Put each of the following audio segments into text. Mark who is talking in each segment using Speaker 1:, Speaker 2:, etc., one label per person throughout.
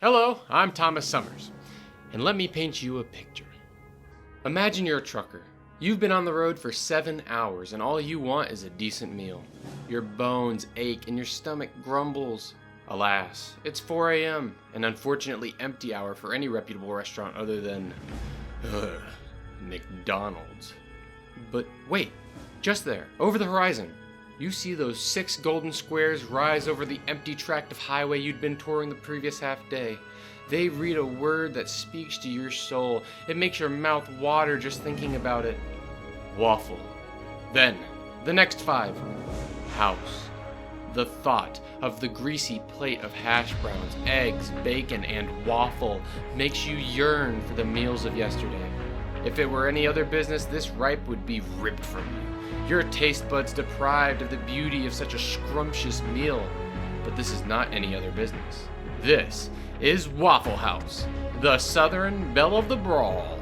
Speaker 1: Hello, I'm Thomas Summers, and let me paint you a picture. Imagine you're a trucker. You've been on the road for 7 hours, and all you want is a decent meal. Your bones ache and your stomach grumbles. Alas, it's 4 a.m., an unfortunately empty hour for any reputable restaurant other than McDonald's. But wait, just there, over the horizon, you see those 6 golden squares rise over the empty tract of highway you'd been touring the previous half day. They read a word that speaks to your soul. It makes your mouth water just thinking about it. Waffle. Then, the next 5. House. The thought of the greasy plate of hash browns, eggs, bacon, and waffle makes you yearn for the meals of yesterday. If it were any other business, this ripe would be ripped from you. Your taste buds deprived of the beauty of such a scrumptious meal. But this is not any other business. This is Waffle House, the southern belle of the Brawl.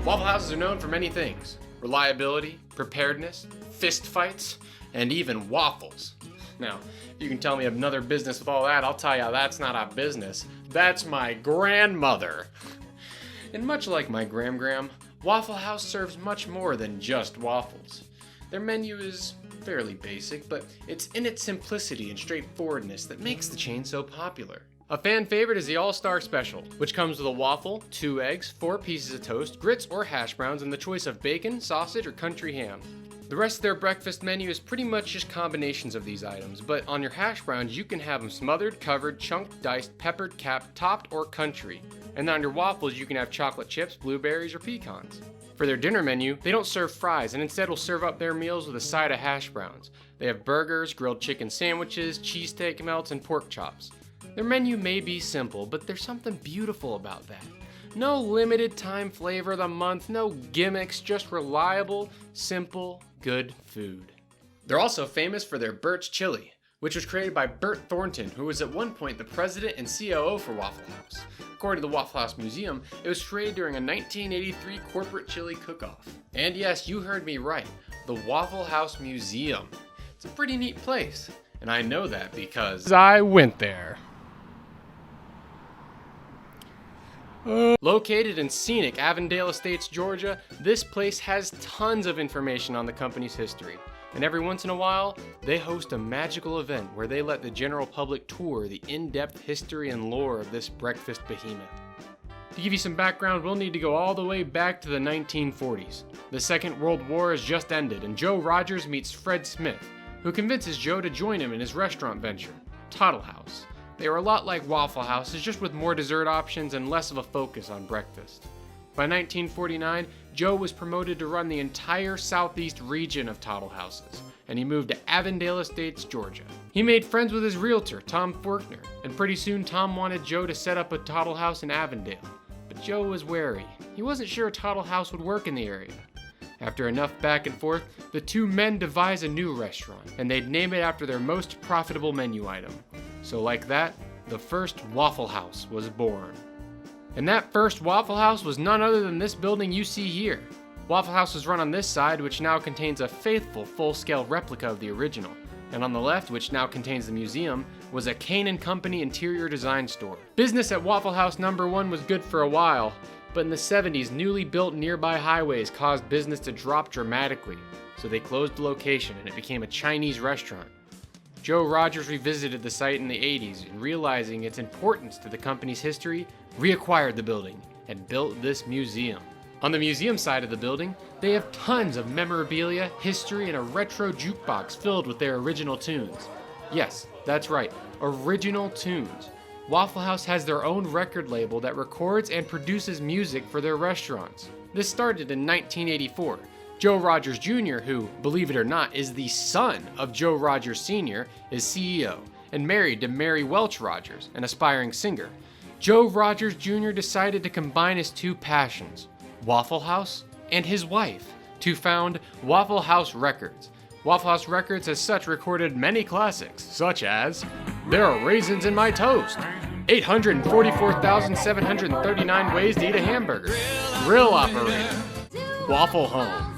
Speaker 1: Waffle Houses are known for many things: reliability, preparedness, fist fights, and even waffles. Now, if you can tell me of another business with all that, I'll tell you that's not a business. That's my grandmother. And much like my gram, Waffle House serves much more than just waffles. Their menu is fairly basic, but it's in its simplicity and straightforwardness that makes the chain so popular. A fan favorite is the All-Star Special, which comes with a waffle, 2 eggs, 4 pieces of toast, grits or hash browns, and the choice of bacon, sausage, or country ham. The rest of their breakfast menu is pretty much just combinations of these items, but on your hash browns you can have them smothered, covered, chunked, diced, peppered, capped, topped, or country. And on your waffles you can have chocolate chips, blueberries, or pecans. For their dinner menu, they don't serve fries and instead will serve up their meals with a side of hash browns. They have burgers, grilled chicken sandwiches, cheesesteak melts, and pork chops. Their menu may be simple, but there's something beautiful about that. No limited time flavor of the month, no gimmicks, just reliable, simple, good food. They're also famous for their Birch Chili, which was created by Bert Thornton, who was at one point the president and COO for Waffle House. According to the Waffle House Museum, it was created during a 1983 corporate chili cook-off. And yes, you heard me right, the Waffle House Museum. It's a pretty neat place, and I know that because I went there. Located in scenic Avondale Estates, Georgia, this place has tons of information on the company's history. And every once in a while, they host a magical event where they let the general public tour the in-depth history and lore of this breakfast behemoth. To give you some background, we'll need to go all the way back to the 1940s. The Second World War has just ended, and Joe Rogers meets Fred Smith, who convinces Joe to join him in his restaurant venture, Toddle House. They were a lot like Waffle Houses, just with more dessert options and less of a focus on breakfast. By 1949, Joe was promoted to run the entire southeast region of Toddle Houses, and he moved to Avondale Estates, Georgia. He made friends with his realtor, Tom Forkner, and pretty soon Tom wanted Joe to set up a Toddle House in Avondale. But Joe was wary. He wasn't sure a Toddle House would work in the area. After enough back and forth, the two men devised a new restaurant, and they'd name it after their most profitable menu item. So like that, the first Waffle House was born. And that first Waffle House was none other than this building you see here. Waffle House was run on this side, which now contains a faithful full-scale replica of the original. And on the left, which now contains the museum, was a Kane & Company interior design store. Business at Waffle House number 1 was good for a while, but in the 70s, newly built nearby highways caused business to drop dramatically. So they closed the location and it became a Chinese restaurant. Joe Rogers revisited the site in the 80s and realizing its importance to the company's history, reacquired the building and built this museum. On the museum side of the building, they have tons of memorabilia, history, and a retro jukebox filled with their original tunes. Yes, that's right, original tunes. Waffle House has their own record label that records and produces music for their restaurants. This started in 1984. Joe Rogers Jr., who, believe it or not, is the son of Joe Rogers Sr., is CEO, and married to Mary Welch Rogers, an aspiring singer. Joe Rogers Jr. decided to combine his two passions, Waffle House and his wife, to found Waffle House Records. Waffle House Records has such recorded many classics, such as There Are Raisins in My Toast, 844,739 Ways to Eat a Hamburger, Grill Operator, Waffle Home,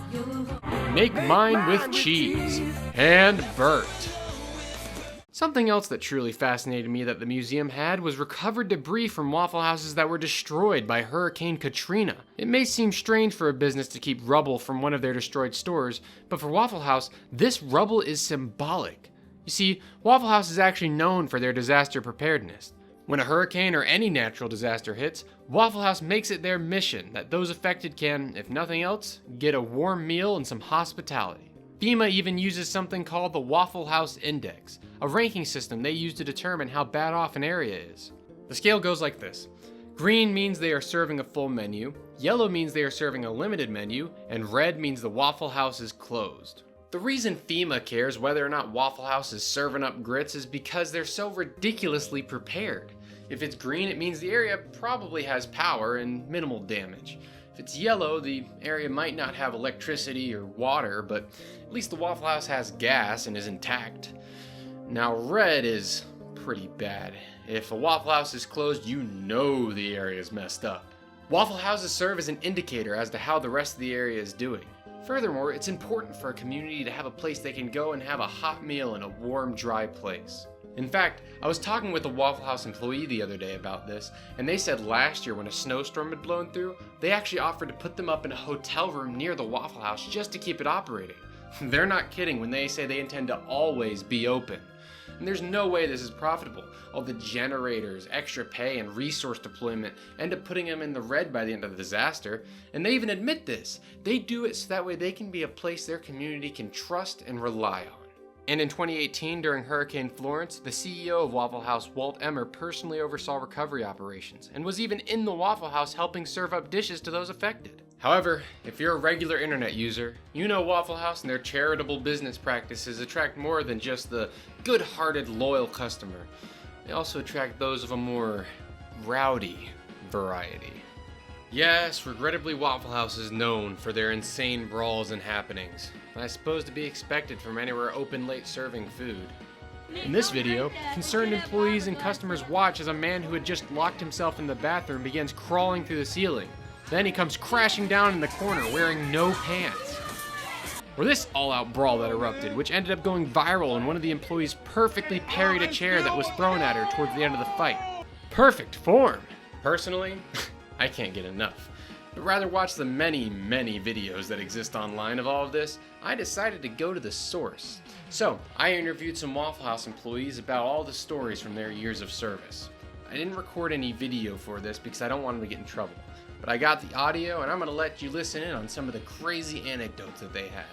Speaker 1: Make Mine with Cheese, and Bert. Something else that truly fascinated me that the museum had was recovered debris from Waffle Houses that were destroyed by Hurricane Katrina. It may seem strange for a business to keep rubble from one of their destroyed stores, but for Waffle House, this rubble is symbolic. You see, Waffle House is actually known for their disaster preparedness. When a hurricane or any natural disaster hits, Waffle House makes it their mission that those affected can, if nothing else, get a warm meal and some hospitality. FEMA even uses something called the Waffle House Index, a ranking system they use to determine how bad off an area is. The scale goes like this. Green means they are serving a full menu, yellow means they are serving a limited menu, and red means the Waffle House is closed. The reason FEMA cares whether or not Waffle House is serving up grits is because they're so ridiculously prepared. If it's green, it means the area probably has power and minimal damage. If it's yellow, the area might not have electricity or water, but at least the Waffle House has gas and is intact. Now red is pretty bad. If a Waffle House is closed, you know the area is messed up. Waffle Houses serve as an indicator as to how the rest of the area is doing. Furthermore, it's important for a community to have a place they can go and have a hot meal in a warm, dry place. In fact, I was talking with a Waffle House employee the other day about this, and they said last year when a snowstorm had blown through, they actually offered to put them up in a hotel room near the Waffle House just to keep it operating. They're not kidding when they say they intend to always be open. And there's no way this is profitable. All the generators, extra pay, and resource deployment end up putting them in the red by the end of the disaster, and they even admit this. They do it so that way they can be a place their community can trust and rely on. And in 2018, during Hurricane Florence, the CEO of Waffle House, Walt Emmer, personally oversaw recovery operations and was even in the Waffle House helping serve up dishes to those affected. However, if you're a regular internet user, you know Waffle House and their charitable business practices attract more than just the good-hearted, loyal customer. They also attract those of a more rowdy variety. Yes, regrettably, Waffle House is known for their insane brawls and happenings. I suppose to be expected from anywhere open late serving food. In this video, concerned employees and customers watch as a man who had just locked himself in the bathroom begins crawling through the ceiling. Then he comes crashing down in the corner wearing no pants. Or this all-out brawl that erupted, which ended up going viral and one of the employees perfectly parried a chair that was thrown at her towards the end of the fight. Perfect form! Personally, I can't get enough. But rather watch the many videos that exist online of all of this, I decided to go to the source. So, I interviewed some Waffle House employees about all the stories from their years of service. I didn't record any video for this because I don't want them to get in trouble. But I got the audio and I'm going to let you listen in on some of the crazy anecdotes that they had.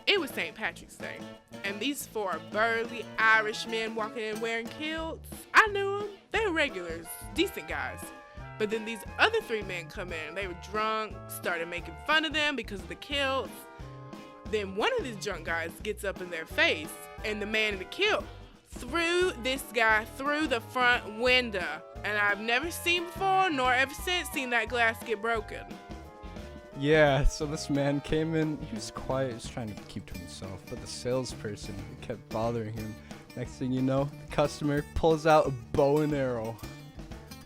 Speaker 2: It was St. Patrick's Day, and these four burly Irish men walking in wearing kilts, I knew them. They were regulars, decent guys. But then these other three men come in, they were drunk, started making fun of them because of the kilts. Then one of these drunk guys gets up in their face, and the man in the kilt threw this guy through the front window. And I've never seen before, nor ever since seen that glass get broken.
Speaker 3: Yeah, so this man came in, he was quiet, he was trying to keep to himself, but the salesperson kept bothering him. Next thing you know, the customer pulls out a bow and arrow.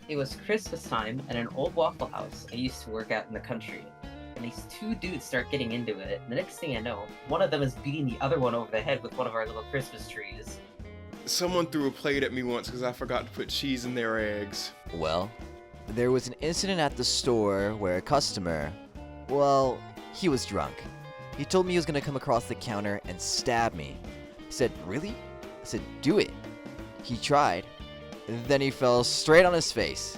Speaker 4: It was Christmas time at an old Waffle House I used to work at in the country. And these two dudes start getting into it. The next thing I know, one of them is beating the other one over the head with one of our little Christmas trees.
Speaker 5: Someone threw a plate at me once because I forgot to put cheese in their eggs.
Speaker 6: Well, there was an incident at the store where a customer, well, he was drunk. He told me he was going to come across the counter and stab me. I said, really? I said, do it. He tried. Then he fell straight on his face.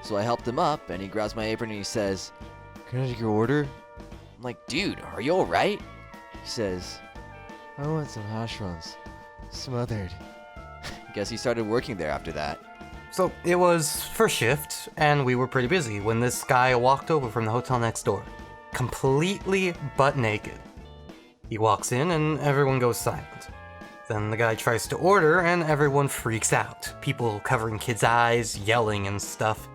Speaker 6: So I helped him up, and he grabs my apron and he says, "Can I take your order?" I'm like, "Dude, are you alright?" He says, "I want some hash browns. Smothered." Guess he started working there after that.
Speaker 7: So it was first shift, and we were pretty busy when this guy walked over from the hotel next door, completely butt naked. He walks in and everyone goes silent. Then the guy tries to order and everyone freaks out. People covering kids' eyes, yelling and stuff.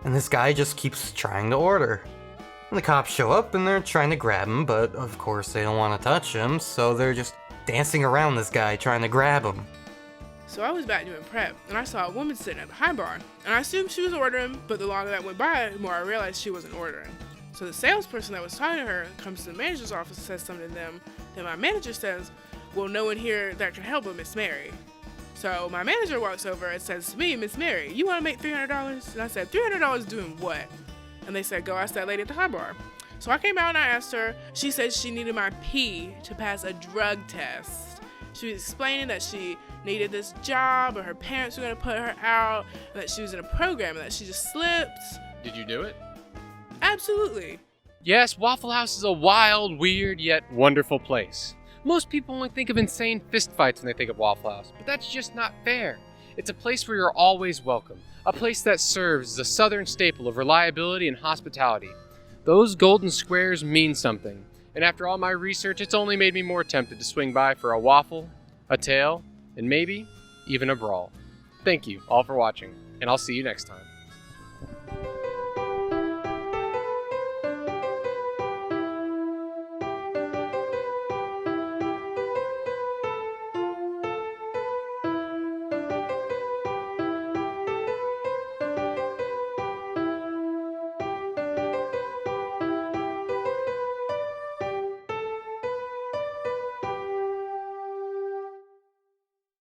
Speaker 7: And this guy just keeps trying to order. And the cops show up and they're trying to grab him, but of course they don't want to touch him, so they're just dancing around this guy trying to grab him.
Speaker 2: So I was back doing prep, and I saw a woman sitting at the high bar, and I assumed she was ordering, but the longer that went by, the more I realized she wasn't ordering. So the salesperson that was talking to her comes to the manager's office and says something to them. Then my manager says, well, no one here that can help but Miss Mary. So my manager walks over and says to me, Miss Mary, you want to make $300? And I said, $300 doing what? And they said, go ask that lady at the high bar. So I came out and I asked her. She said she needed my pee to pass a drug test. She was explaining that she needed this job, or her parents were going to put her out, and that she was in a program, and that she just slipped.
Speaker 1: Did you do it?
Speaker 2: Absolutely.
Speaker 1: Yes, Waffle House is a wild, weird, yet wonderful place. Most people only think of insane fistfights when they think of Waffle House, but that's just not fair. It's a place where you're always welcome, a place that serves as a southern staple of reliability and hospitality. Those golden squares mean something, and after all my research, it's only made me more tempted to swing by for a waffle, a tail, and maybe even a brawl. Thank you all for watching, and I'll see you next time.